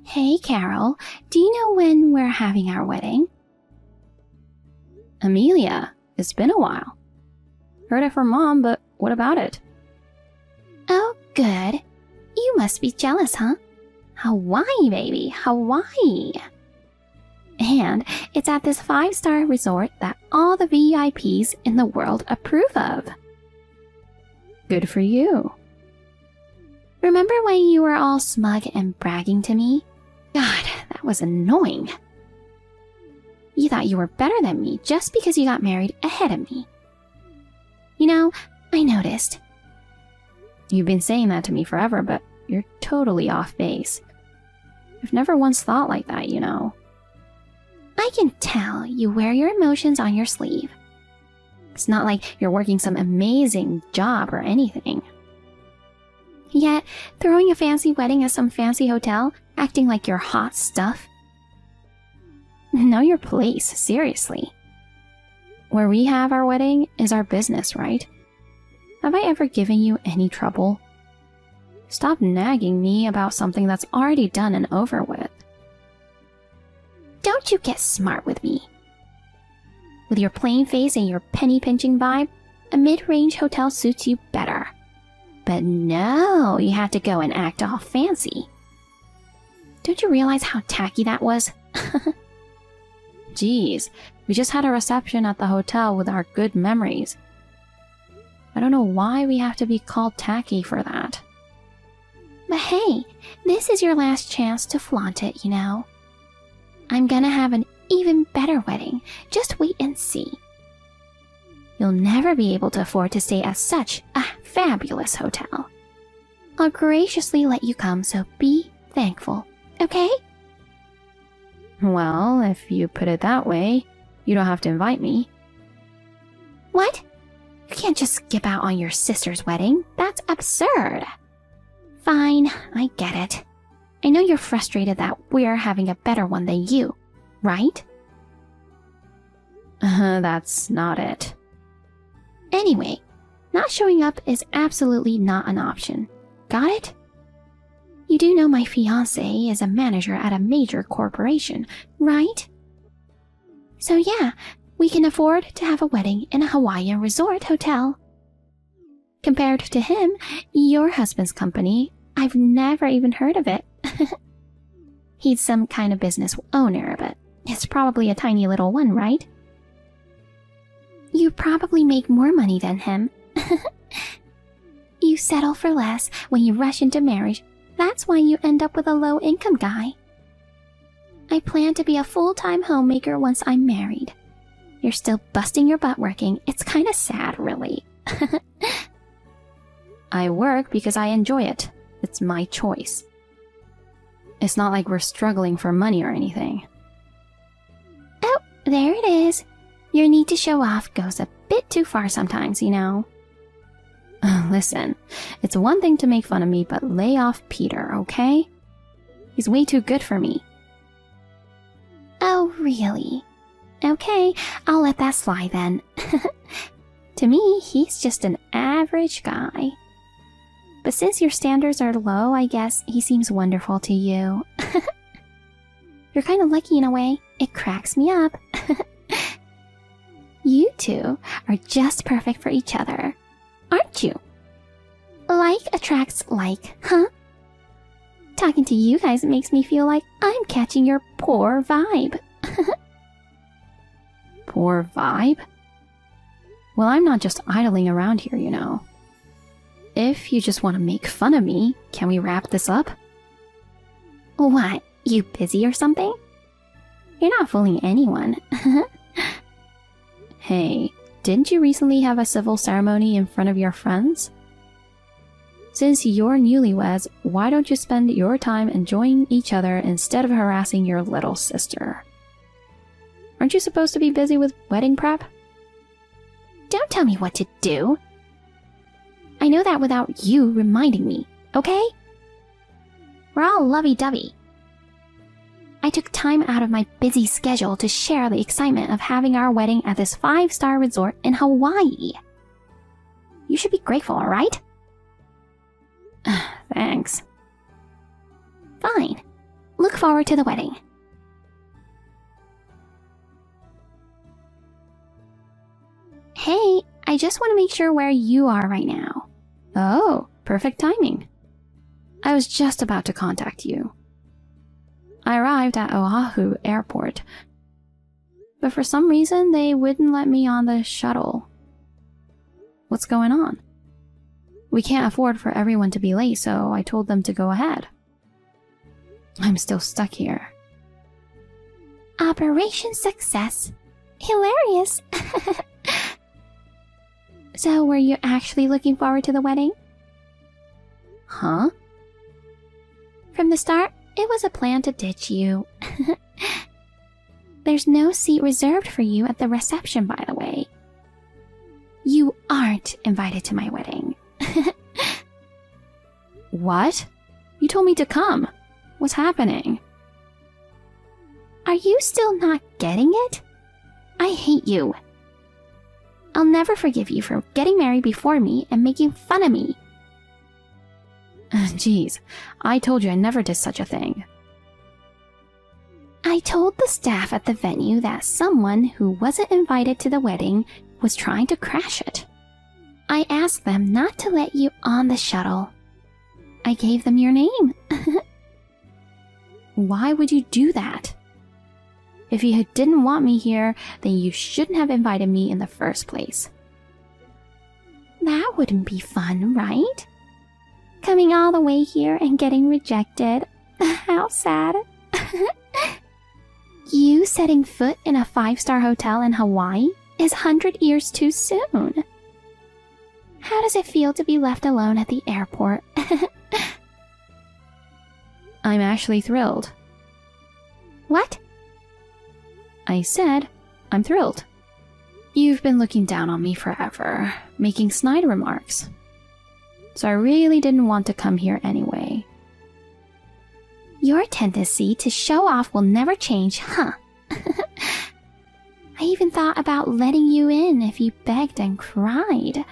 Hey, Carol, do you know when we're having our wedding? Amelia, it's been a while. Heard it from Mom, but what about it? Oh, good. You must be jealous, huh? Hawaii, baby, Hawaii. And it's at this 5-star resort that all the VIPs in the world approve of. Good for you. Remember when you were all smug and bragging to me? God, that was annoying. You thought you were better than me just because you got married ahead of me. You know, I noticed. You've been saying that to me forever, but you're totally off base. I've never once thought like that, you know. I can tell you wear your emotions on your sleeve. It's not like you're working some amazing job or anything. Yet, throwing a fancy wedding at some fancy hotel, acting like you're hot stuff. Know your place, seriously. Where we have our wedding is our business, right? Have I ever given you any trouble? Stop nagging me about something that's already done and over with. Don't you get smart with me. With your plain face and your penny-pinching vibe, a mid-range hotel suits you better. But no, you had to go and act all fancy. Don't you realize how tacky that was? Geez, we just had a reception at the hotel with our good memories. I don't know why we have to be called tacky for that. But hey, this is your last chance to flaunt it, you know. I'm gonna have an even better wedding. Just wait and see. You'll never be able to afford to stay at such a fabulous hotel. I'll graciously let you come, so be thankful, okay? Well, if you put it that way, you don't have to invite me. What? You can't just skip out on your sister's wedding. That's absurd. Fine, I get it. I know you're frustrated that we're having a better one than you, right? That's not it. Anyway, not showing up is absolutely not an option. Got it? You do know my fiancé is a manager at a major corporation, right? So yeah, we can afford to have a wedding in a Hawaiian resort hotel. Compared to him, your husband's company, I've never even heard of it. He's some kind of business owner, but it's probably a tiny little one, right? You probably make more money than him. You settle for less when you rush into marriage. That's why you end up with a low-income guy. I plan to be a full-time homemaker once I'm married. You're still busting your butt working. It's kind of sad, really. I work because I enjoy it. It's my choice. It's not like we're struggling for money or anything. Oh, there it is. Your need to show off goes a bit too far sometimes, you know. Listen, it's one thing to make fun of me, but lay off Peter, okay? He's way too good for me. Oh, really? Okay, I'll let that slide then. To me, he's just an average guy. But since your standards are low, I guess he seems wonderful to you. You're kind of lucky in a way. It cracks me up. You two are just perfect for each other, aren't you? Like attracts like, huh? Talking to you guys makes me feel like I'm catching your poor vibe. Poor vibe? Well, I'm not just idling around here, you know. If you just want to make fun of me, can we wrap this up? What, you busy or something? You're not fooling anyone. Hey, didn't you recently have a civil ceremony in front of your friends? Since you're newlyweds, why don't you spend your time enjoying each other instead of harassing your little sister? Aren't you supposed to be busy with wedding prep? Don't tell me what to do. I know that without you reminding me, okay? We're all lovey-dovey. I took time out of my busy schedule to share the excitement of having our wedding at this 5-star resort in Hawaii. You should be grateful, alright? Thanks. Fine. Look forward to the wedding. Hey, I just want to make sure where you are right now. Oh, perfect timing. I was just about to contact you. I arrived at Oahu Airport, but for some reason they wouldn't let me on the shuttle. What's going on? We can't afford for everyone to be late, so I told them to go ahead. I'm still stuck here. Operation success. Hilarious. So, were you actually looking forward to the wedding? Huh? From the start, it was a plan to ditch you. There's no seat reserved for you at the reception, by the way. You aren't invited to my wedding. What? You told me to come. What's happening? Are you still not getting it? I hate you. I'll never forgive you for getting married before me and making fun of me. Jeez, I told you I never did such a thing. I told the staff at the venue that someone who wasn't invited to the wedding was trying to crash it. I asked them not to let you on the shuttle. I gave them your name. Why would you do that? If you didn't want me here, then you shouldn't have invited me in the first place. That wouldn't be fun, right? Coming all the way here and getting rejected. How sad. You setting foot in a 5-star hotel in Hawaii is 100 years too soon. How does it feel to be left alone at the airport? I'm actually thrilled. What? I said, I'm thrilled. You've been looking down on me forever, making snide remarks. So I really didn't want to come here anyway. Your tendency to show off will never change, huh? I even thought about letting you in if you begged and cried.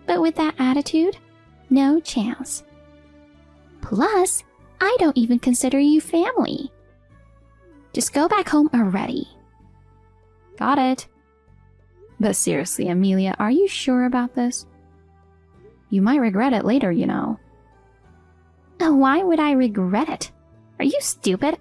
But with that attitude, no chance. Plus, I don't even consider you family. Just go back home already. Got it. But seriously, Amelia, are you sure about this? You might regret it later, you know. Why would I regret it? Are you stupid?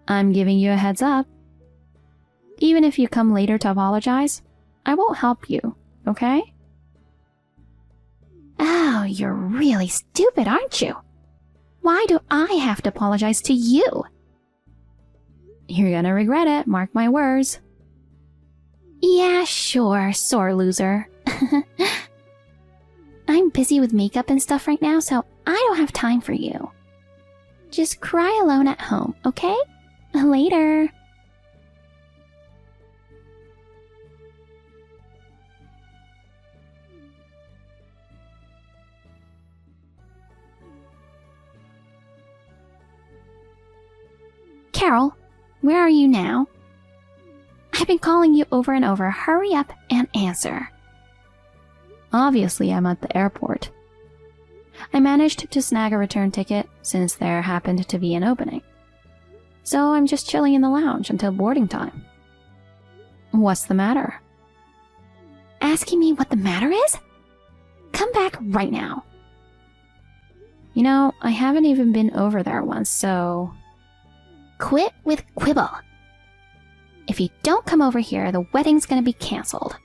I'm giving you a heads up. Even if you come later to apologize, I won't help you, okay? Oh, you're really stupid, aren't you? Why do I have to apologize to you? You're gonna regret it, mark my words. Yeah, sure, sore loser. I'm busy with makeup and stuff right now, so I don't have time for you. Just cry alone at home, okay? Later. Carol, where are you now? I've been calling you over and over. Hurry up and answer. Obviously, I'm at the airport. I managed to snag a return ticket since there happened to be an opening. So I'm just chilling in the lounge until boarding time. What's the matter? Asking me what the matter is? Come back right now. You know, I haven't even been over there once, so... Quit with quibble. If you don't come over here, the wedding's gonna be cancelled.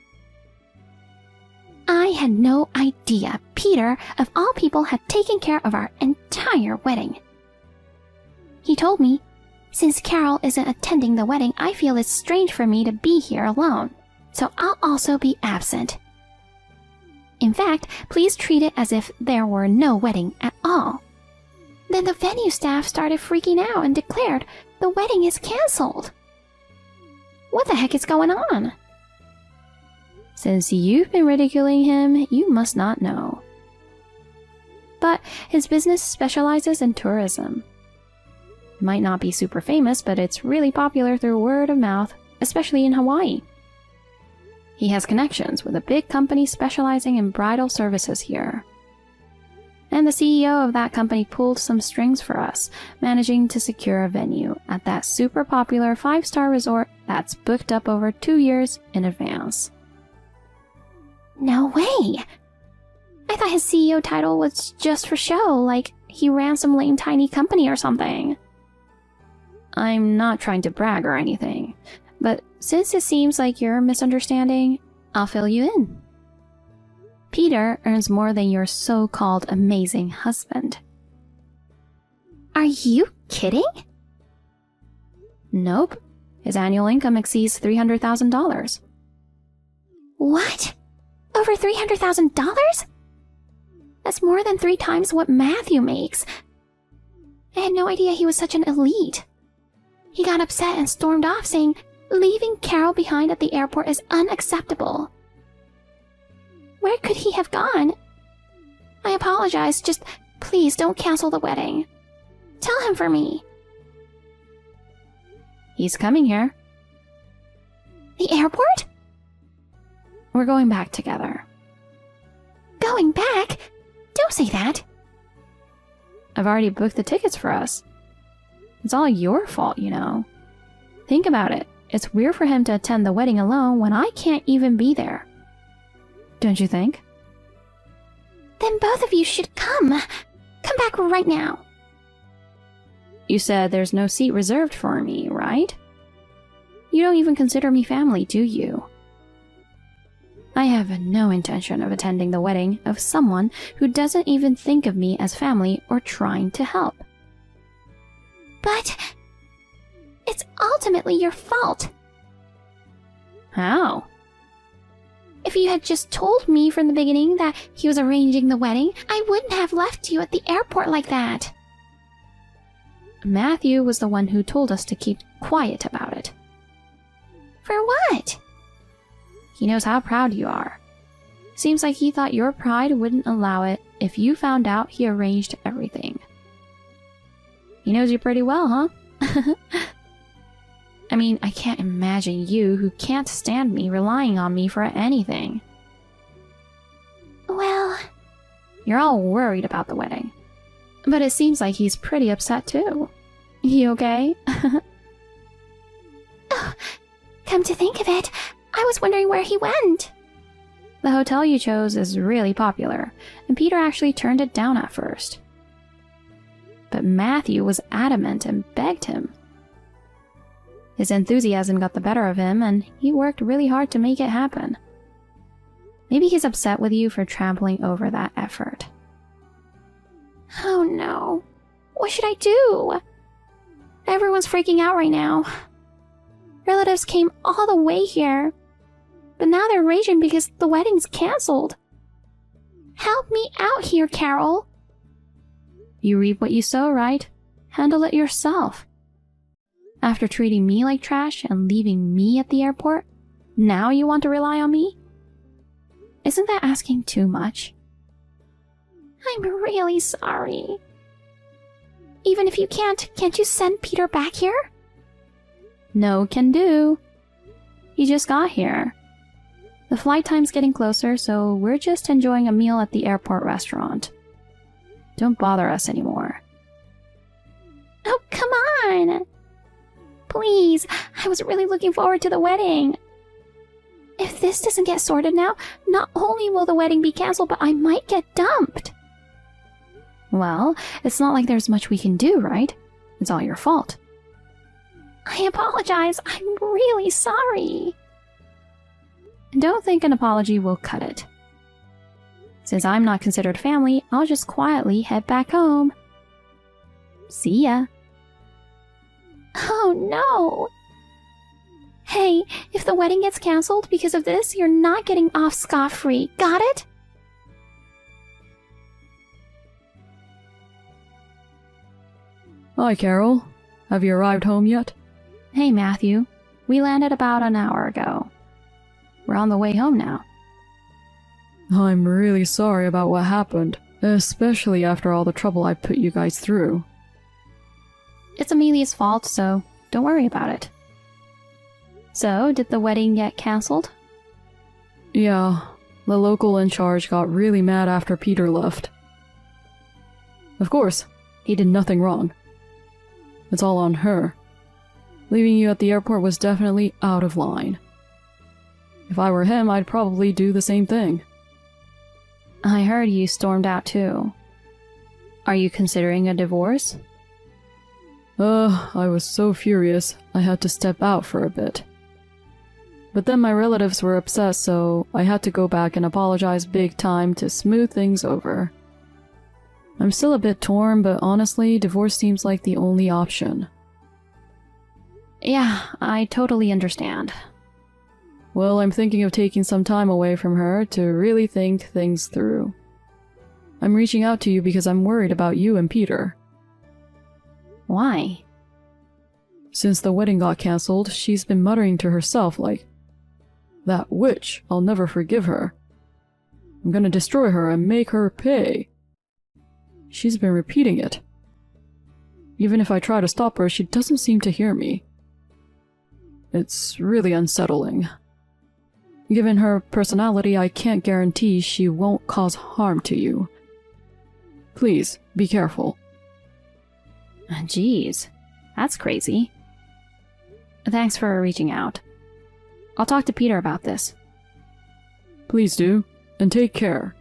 I had no idea Peter, of all people, had taken care of our entire wedding. He told me, since Carol isn't attending the wedding, I feel it's strange for me to be here alone, so I'll also be absent. In fact, please treat it as if there were no wedding at all. Then the venue staff started freaking out and declared the wedding is cancelled. What the heck is going on? Since you've been ridiculing him, you must not know. But his business specializes in tourism. It might not be super famous, but it's really popular through word of mouth, especially in Hawaii. He has connections with a big company specializing in bridal services here. And the CEO of that company pulled some strings for us, managing to secure a venue at that super popular 5-star resort that's booked up over 2 years in advance. No way! I thought his CEO title was just for show, like he ran some lame tiny company or something. I'm not trying to brag or anything, but since it seems like you're misunderstanding, I'll fill you in. Peter earns more than your so-called amazing husband. Are you kidding? Nope. His annual income exceeds $300,000. What? Over $300,000? That's more than 3 times what Matthew makes. I had no idea he was such an elite. He got upset and stormed off, saying leaving Carol behind at the airport is unacceptable. Where could he have gone? I apologize, just please don't cancel the wedding. Tell him for me. He's coming here. The airport? We're going back together. Going back? Don't say that. I've already booked the tickets for us. It's all your fault, you know. Think about it. It's weird for him to attend the wedding alone when I can't even be there. Don't you think? Then both of you should come. Come back right now. You said there's no seat reserved for me, right? You don't even consider me family, do you? I have no intention of attending the wedding of someone who doesn't even think of me as family or trying to help. But it's ultimately your fault. How? If you had just told me from the beginning that he was arranging the wedding, I wouldn't have left you at the airport like that. Matthew was the one who told us to keep quiet about it. For what? He knows how proud you are. Seems like he thought your pride wouldn't allow it if you found out he arranged everything. He knows you pretty well, huh? I mean, I can't imagine you, who can't stand me, relying on me for anything. Well, you're all worried about the wedding. But it seems like he's pretty upset too. You okay? Oh, come to think of it, I was wondering where he went. The hotel you chose is really popular, and Peter actually turned it down at first. But Matthew was adamant and begged him. His enthusiasm got the better of him, and he worked really hard to make it happen. Maybe he's upset with you for trampling over that effort. Oh no. What should I do? Everyone's freaking out right now. Relatives came all the way here, but now they're raging because the wedding's canceled. Help me out here, Carol. You reap what you sow, right? Handle it yourself. After treating me like trash and leaving me at the airport, now you want to rely on me? Isn't that asking too much? I'm really sorry. Even if you can't you send Peter back here? No can do. He just got here. The flight time's getting closer, so we're just enjoying a meal at the airport restaurant. Don't bother us anymore. Oh, come on! Please, I was really looking forward to the wedding. If this doesn't get sorted now, not only will the wedding be canceled, but I might get dumped. Well, it's not like there's much we can do, right? It's all your fault. I apologize. I'm really sorry. Don't think an apology will cut it. Since I'm not considered family, I'll just quietly head back home. See ya. Oh no! Hey, if the wedding gets cancelled because of this, you're not getting off scot-free. Got it? Hi, Carol. Have you arrived home yet? Hey, Matthew. We landed about an hour ago. We're on the way home now. I'm really sorry about what happened, especially after all the trouble I put you guys through. It's Amelia's fault, so don't worry about it. So, did the wedding get cancelled? Yeah, the local in charge got really mad after Peter left. Of course, he did nothing wrong. It's all on her. Leaving you at the airport was definitely out of line. If I were him, I'd probably do the same thing. I heard you stormed out too. Are you considering a divorce? I was so furious, I had to step out for a bit. But then my relatives were upset, so I had to go back and apologize big time to smooth things over. I'm still a bit torn, but honestly, divorce seems like the only option. Yeah, I totally understand. Well, I'm thinking of taking some time away from her to really think things through. I'm reaching out to you because I'm worried about you and Peter. Why? Since the wedding got cancelled, she's been muttering to herself like, "That witch, I'll never forgive her. I'm gonna destroy her and make her pay." She's been repeating it. Even if I try to stop her, she doesn't seem to hear me. It's really unsettling. Given her personality, I can't guarantee she won't cause harm to you. Please, be careful. Jeez, that's crazy. Thanks for reaching out. I'll talk to Peter about this. Please do, and take care.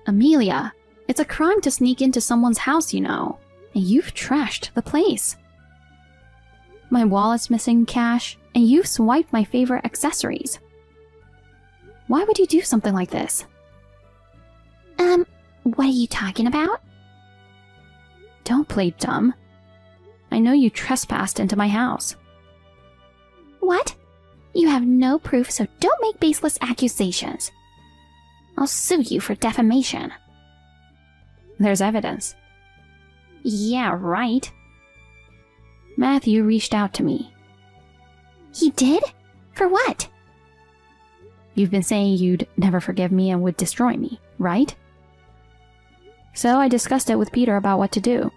Amelia, it's a crime to sneak into someone's house, you know, and you've trashed the place. My wallet's missing cash, and you've swiped my favorite accessories. Why would you do something like this? What are you talking about? Don't play dumb. I know you trespassed into my house. What? You have no proof, so don't make baseless accusations. I'll sue you for defamation. There's evidence. Yeah, right. Matthew reached out to me. He did? For what? You've been saying you'd never forgive me and would destroy me, right? So I discussed it with Peter about what to do.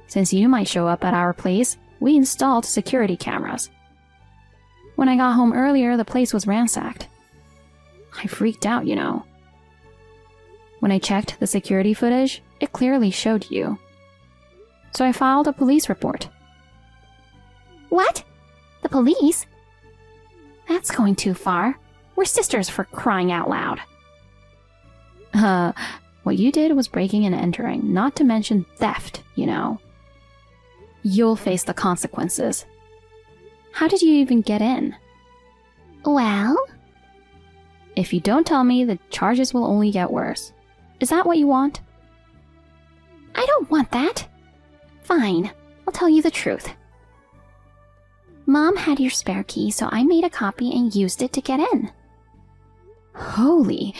Since you might show up at our place, we installed security cameras. When I got home earlier, the place was ransacked. I freaked out, you know. When I checked the security footage, it clearly showed you. So I filed a police report. What? The police? That's going too far. We're sisters, for crying out loud. What you did was breaking and entering, not to mention theft, you know. You'll face the consequences. How did you even get in? Well? If you don't tell me, the charges will only get worse. Is that what you want? I don't want that. Fine, I'll tell you the truth. Mom had your spare key, so I made a copy and used it to get in. Holy,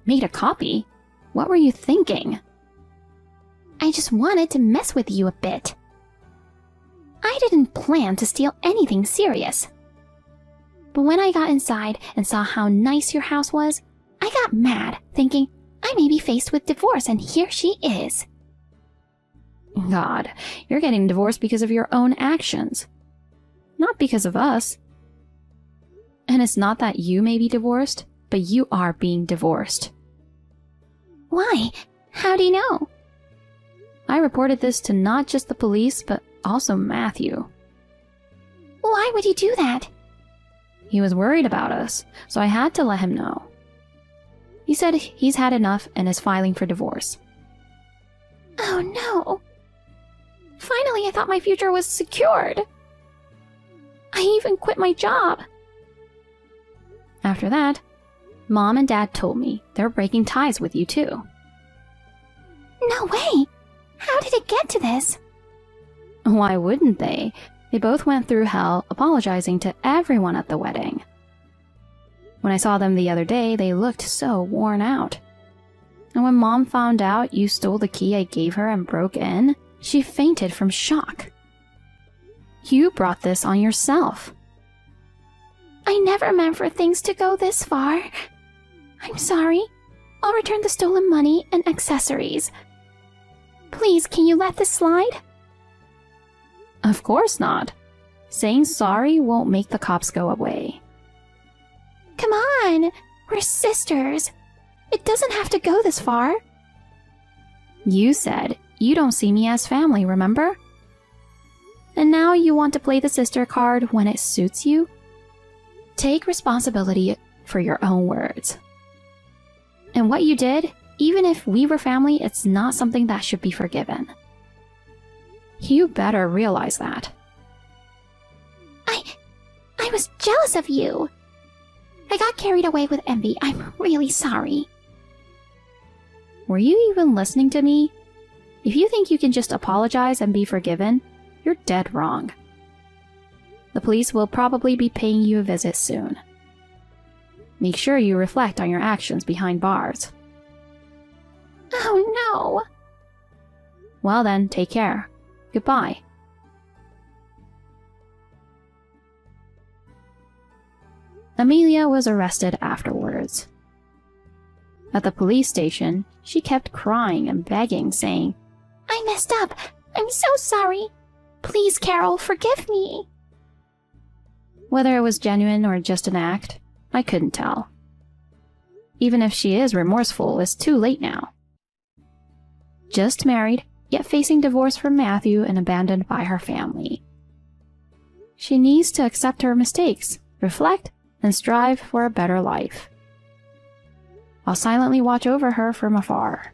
made a copy? What were you thinking? I just wanted to mess with you a bit. I didn't plan to steal anything serious. But when I got inside and saw how nice your house was, I got mad, thinking I may be faced with divorce, and here she is. God, you're getting divorced because of your own actions. Not because of us. And it's not that you may be divorced, but you are being divorced. Why? How do you know? I reported this to not just the police, but also Matthew. Why would you do that? He was worried about us, so I had to let him know. He said he's had enough and is filing for divorce. Oh no. Finally, I thought my future was secured. I even quit my job. After that, Mom and Dad told me they're breaking ties with you too. No way! How did it get to this? Why wouldn't they? They both went through hell apologizing to everyone at the wedding. When I saw them the other day, they looked so worn out. And when Mom found out you stole the key I gave her and broke in, she fainted from shock. You brought this on yourself. I never meant for things to go this far. I'm sorry. I'll return the stolen money and accessories. Please, can you let this slide? Of course not. Saying sorry won't make the cops go away. Come on. We're sisters. It doesn't have to go this far. You said you don't see me as family, remember? And now you want to play the sister card when it suits you? Take responsibility for your own words. And what you did, even if we were family, it's not something that should be forgiven. You better realize that. I was jealous of you. I got carried away with envy. I'm really sorry. Were you even listening to me? If you think you can just apologize and be forgiven, you're dead wrong. The police will probably be paying you a visit soon. Make sure you reflect on your actions behind bars. Oh no. Well then, take care. Goodbye. Amelia was arrested afterwards. At the police station, she kept crying and begging, saying, I messed up. I'm so sorry. Please, Carol, forgive me. Whether it was genuine or just an act, I couldn't tell. Even if she is remorseful, it's too late now. Just married, yet facing divorce from Matthew and abandoned by her family. She needs to accept her mistakes, reflect, and strive for a better life. I'll silently watch over her from afar.